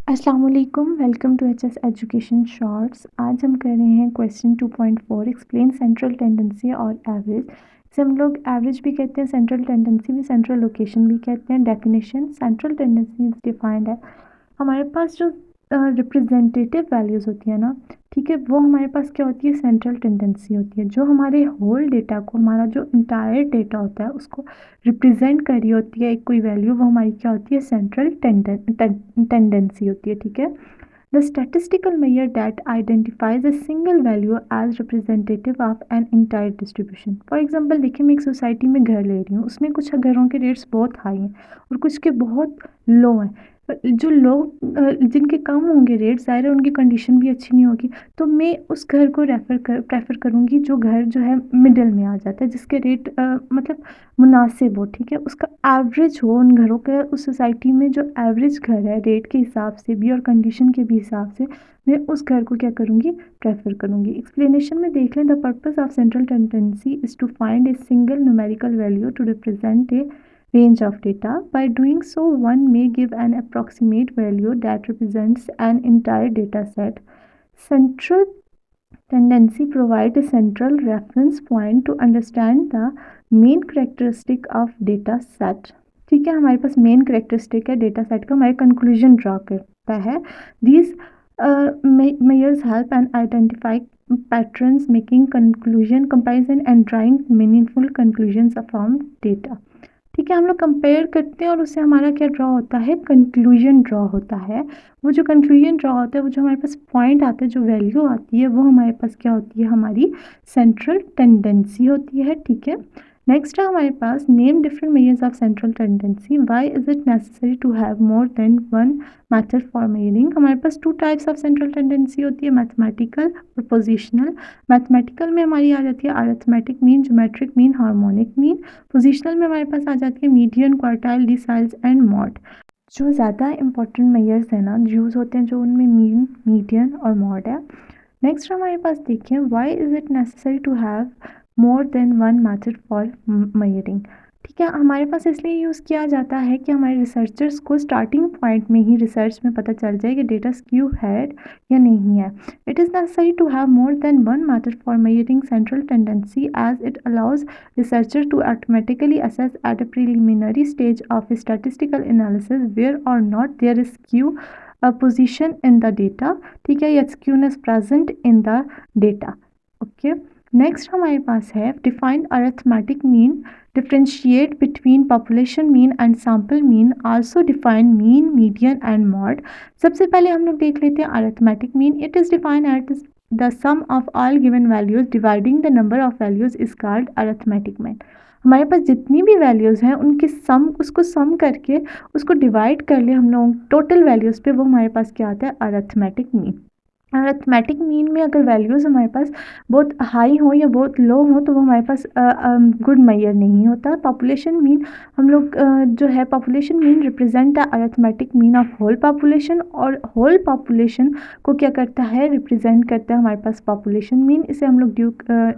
अस्सलाम वालेकुम, welcome to HS education shorts. आज हम कर रहे हैं क्वेश्चन 2.4 एक्सप्लेन सेंट्रल टेंडेंसी और एवरेज। इसे हम लोग एवरेज भी कहते हैं, सेंट्रल टेंडेंसी भी, सेंट्रल लोकेशन भी कहते हैं। Definition: central tendency is defined है हमारे पास जो रिप्रेजेंटेटिव वैल्यूज़ होती है ना, ठीक है, वो हमारे पास क्या होती है, सेंट्रल टेंडेंसी होती है। जो हमारे होल डेटा को, हमारा जो इंटायर डेटा होता है उसको रिप्रेजेंट कर रही होती है एक कोई वैल्यू, वो हमारी क्या होती है, सेंट्रल टेंडेंसी होती है। ठीक है, the statistical measure that identifies a single value as representative of an entire distribution. For example देखिए, मैं एक सोसाइटी में घर ले रही हूँ, उसमें कुछ घरों के रेट्स बहुत हाई हैं और कुछ के बहुत लो हैं। जो लोग जिनके कम होंगे रेट, ज़ाहिर है उनकी कंडीशन भी अच्छी नहीं होगी, तो मैं उस घर को प्रेफर करूँगी जो घर जो है मिडिल में आ जाता है, जिसके रेट मतलब मुनासिब हो। ठीक है, उसका एवरेज हो, उन घरों के, उस सोसाइटी में जो एवरेज घर है रेट के हिसाब से भी और कंडीशन के भी हिसाब से, मैं उस घर को क्या करूँगी, प्रेफर करूँगी। एक्सप्लेनेशन में देख लें, the purpose of central tendency is to find a single numerical value to represent a range of data. By doing so, one may give an approximate value that represents an entire data set. Central tendency provides a central reference point to understand the main characteristic of data set. ठीक है, हमारे पास main characteristic है data set का, हमारे conclusion draw करता है। These measures help and identify patterns, making conclusion comparison and drawing meaningful conclusions from data. ठीक है, हम लोग कंपेयर करते हैं और उससे हमारा क्या ड्रॉ होता है, कंक्लूजन ड्रॉ होता है। वो जो कंक्लूजन ड्रॉ होता है, वो जो हमारे पास पॉइंट आता है, जो वैल्यू आती है, वो हमारे पास क्या होती है, हमारी सेंट्रल टेंडेंसी होती है। ठीक है, नेक्स्ट है हमारे पास name different measures of central tendency. Why is it necessary to have more than one method for measuring. हमारे पास two types of central tendency होती है, मैथमेटिकल और पोजिशनल। मैथमेटिकल में हमारी आ जाती है arithmetic mean, geometric mean, harmonic mean. Positional में हमारे पास आ जाती है median, quartile, deciles and mod. जो ज़्यादा इंपॉर्टेंट मेजर्स हैं ना, यूज़ होते हैं, जो उनमें मीन, मीडियन और मॉड है। नेक्स्ट हमारे पास देखिए, why is it necessary to have more than one method for measuring. ठीक है, हमारे पास इसलिए यूज़ किया जाता है कि हमारे रिसर्चर्स को स्टार्टिंग पॉइंट में ही रिसर्च में पता चल जाए कि डेटा स्क्यू है या नहीं है। It is necessary to have more than one method for measuring central tendency as it allows researcher to automatically assess at a preliminary stage of a statistical analysis where or not there is skew position in the data। ठीक है, या skewness present in the data। Okay, next हमारे पास है define arithmetic mean, differentiate between population mean and sample mean, also define mean, median and mod. सबसे पहले हम लोग देख लेते हैं arithmetic mean. It is defined at the sum of all given values dividing the number of values is called arithmetic mean। हमारे पास जितनी भी वैल्यूज़ हैं उनकी सम, उसको सम करके उसको डिवाइड कर ले हम लोग टोटल वैल्यूज़ पे, वो हमारे पास क्या आता है, अरिथमेटिक मीन। अरिथमेटिक मीन में अगर वैल्यूज़ हमारे पास बहुत हाई हो या बहुत लो हो तो वो हमारे पास गुड मेजर नहीं होता। पॉपुलेशन मीन हम लोग जो है, population mean represent the arithmetic mean of whole population, और होल पॉपुलेशन को क्या करता है, रिप्रेजेंट करता है हमारे पास पॉपुलेशन मीन। इसे हम लोग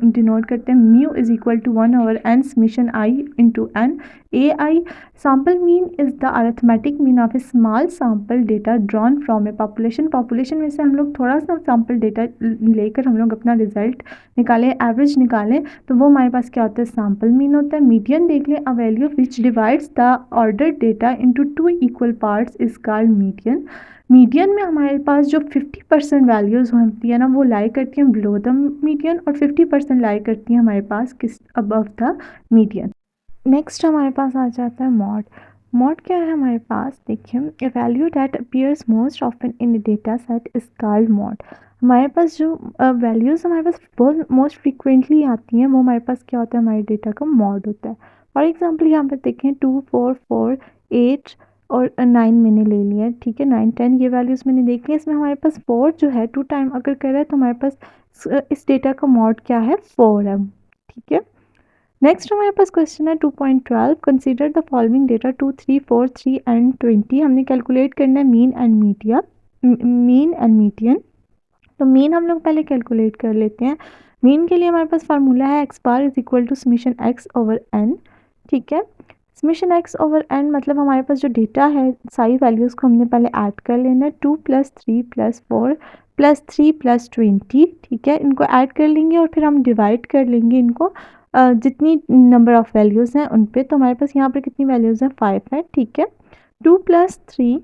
डिनोट करते हैं mu is equal to 1/n summation I into N A I. Sample mean is the arithmetic mean of a small sample data drawn from a population. Population में से हम लोग थोड़ा सा सैम्पल डेटा लेकर हम लोग अपना रिजल्ट निकालें, एवरेज निकालें, तो वो हमारे पास क्या होता है, सैम्पल मीन होता है। मीडियन देख लें, a value which divides the order data into two equal parts is called median. Median में हमारे पास जो 50% वैल्यूज़ होती है ना, वो लाई करती हैं बिलो द मीडियन और 50% लाई करती हैं हमारे पास किस, अबव द मीडियन। नेक्स्ट हमारे पास आ जाता है मॉड। मॉड क्या है हमारे पास, देखिए, a value that appears most often in a data set is called mode. हमारे पास जो वैल्यूज़ हमारे पास बहुत मोस्ट फ्रीक्वेंटली आती हैं, वो हमारे पास क्या होता है, हमारे डेटा का मॉड होता है। फॉर एग्जांपल यहाँ पर देखें 2, 4, 4, 8 और 9 मैंने ले लिया। ठीक है, 9, 10 ये वैल्यूज़ मैंने देख ली। इसमें हमारे पास 4 जो है 2 टाइम अगर कर रहा है तो हमारे पास इस डेटा का मॉड क्या है, 4 है। ठीक है, नेक्स्ट हमारे पास क्वेश्चन है 2.12, consider the following data 2, 3, 4, 3 and 20। हमने कैलकुलेट करना है मीन एंड मीडियन। तो मीन हम लोग पहले कैलकुलेट कर लेते हैं। मीन के लिए हमारे पास फार्मूला है X bar is equal to summation X over N. ठीक है, समेशन एक्स ओवर एन मतलब हमारे पास जो डेटा है सारी वैल्यूज़ को हमने पहले ऐड कर लेना है, 2 + 3 + 4 + 3 + 20, ठीक है। इनको ऐड कर लेंगे और फिर हम डिवाइड कर लेंगे इनको जितनी नंबर ऑफ़ वैल्यूज़ हैं उन पे। तो हमारे पास यहाँ पर कितनी वैल्यूज़ हैं, 5 है, ठीक है। 2 + 3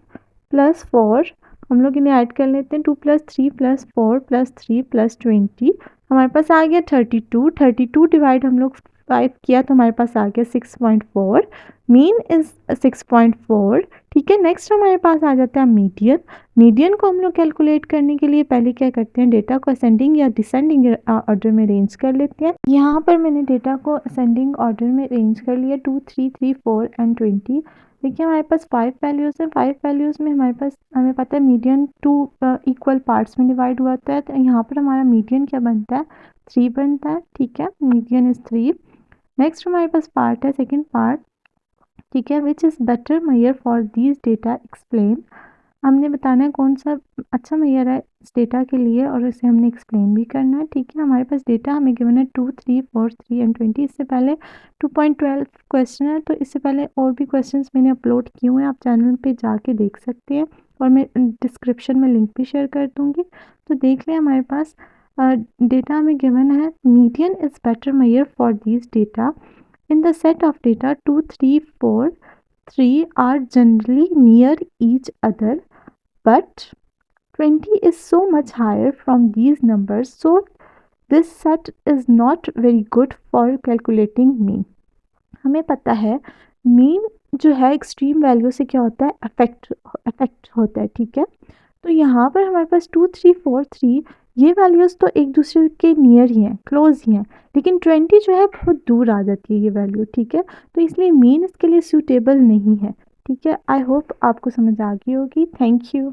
+ 4 हम लोग इन्हें ऐड कर लेते हैं, 2 + 3 + 4 + 3 + 20 हमारे पास आ गया 32। 32 डिवाइड हम लोग 5 किया तो हमारे पास आ गया 6.4। मीन इज़ 6.4, ठीक है। नेक्स्ट हमारे पास आ जाता है मीडियन। मीडियन को हम लोग कैलकुलेट करने के लिए पहले क्या करते हैं, डेटा को असेंडिंग या डिसेंडिंग ऑर्डर में अरेंज कर लेते हैं। यहाँ पर मैंने डेटा को असेंडिंग ऑर्डर में अरेंज कर लिया, 2 3 3 4 एंड 20। देखिए हमारे पास 5 वैल्यूज़ हैं, 5 वैल्यूज़ में हमारे पास हमें पता है मीडियन 2 इक्वल पार्ट्स में डिवाइड हुआ है, तो यहाँ पर हमारा मीडियन क्या बनता है, 3 बनता है, ठीक है। Median is 3। नेक्स्ट हमारे पास पार्ट है, सेकंड पार्ट, ठीक है। Which is better measure for these data explain. हमने बताना है कौन सा अच्छा मेजर है इस डेटा के लिए और इसे हमने एक्सप्लेन भी करना है, ठीक है। हमारे पास डेटा हमें गिवन है 2 3 4 3 एंड 20। इससे पहले 2.12 क्वेश्चन है, तो इससे पहले और भी क्वेश्चंस मैंने अपलोड किए हुए हैं, आप चैनल पे जाके देख सकते हैं और मैं डिस्क्रिप्शन में लिंक भी शेयर कर दूँगी, तो देख लें। हमारे पास डेटा हमें गिवन है, median is better measure for these data in the set of data 2 3 4 3 are generally near each other, but 20 is so much higher from these numbers, so this set is not very good for calculating mean। हमें पता है mean जो है extreme value से क्या होता है, affect होता है, ठीक है। तो यहाँ पर हमारे पास 2 3 4 3 ये वैल्यूज़ तो एक दूसरे के नियर ही हैं, क्लोज ही हैं, लेकिन 20 जो है बहुत दूर आ जाती है ये वैल्यू, ठीक है। तो इसलिए मीन इसके लिए सूटेबल नहीं है, ठीक है। आई होप आपको समझ आ गई होगी। Thank you.